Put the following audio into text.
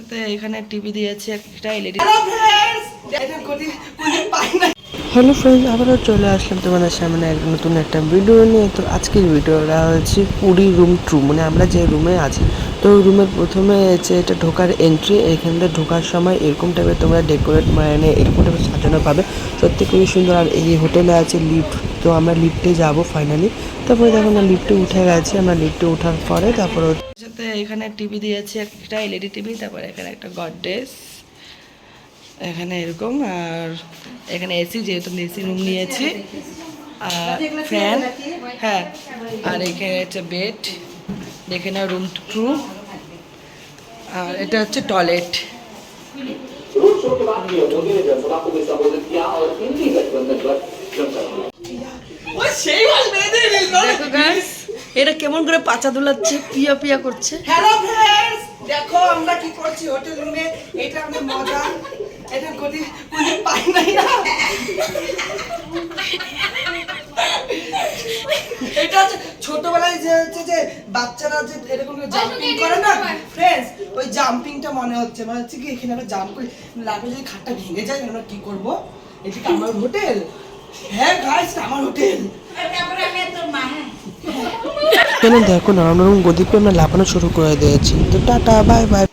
সাথে এখানে টিভি দিয়েছে একটা এলইডি। হ্যালো ফ্রেন্ডস, আবারও চলে আসলাম তোমাদের সামনে নতুন একটা ভিডিও নিয়ে। তো আজকের ভিডিওটা হচ্ছে পুরী রুম ট্যুর, মানে আমরা যে রুমে আছি। তো রুমের প্রথমে হচ্ছে এটা ঢোকার এন্ট্রি। এখান থেকে ঢোকার সময় এরকম টাইপের তোমরা ডেকোরেট মানে এরকম টাইপের সাজানো পাবে, সত্যি খুবই সুন্দর। আর এই হোটেলে আছে লিফট, তো আমরা লিফটে যাবো ফাইনালি। তারপরে দেখো না লিফটে উঠে গেছি আমরা। লিফটে ওঠার পরে তারপরে সাথে এখানে টিভি দিয়েছে একটা এলইডি টিভি, তারপরে এখানে একটা গডরেজ এখানে এরকম। আর এখানে এসি, যেহেতু এসি রুম নিয়েছি, আর ফ্যান, হ্যাঁ। আর এখানে হচ্ছে বেড, দেখে না রুম টু। আর এটা হচ্ছে টয়লেট। এটা কেমন করে পাচা দুলাচ্ছে, পিয়া পিয়া করছে। হ্যালো ফ্রেন্ডস, দেখো আমরা কি করছি হোটেল রুমে। এটা আমাদের মজা, এটা কোটি পাই নাই না। এটা হচ্ছে ছোটবেলায় যে হচ্ছে যে বাচ্চারা যে এরকম জাম্পিং করে না ফ্রেন্ডস, ওই জাম্পিংটা মনে হচ্ছে কি এখানে আমরা জাম্প করি, লাফে যদি খাটটা ভেঙে যায় আমরা কি করব। এটা কি আমার হোটেল? হ্যাঁ গাইস, আমার হোটেল। কেন দেখো না আমরা গদি পেয়ে আমরা লাফানো শুরু করে দিয়েছি। তো টাটা, বাই বাই।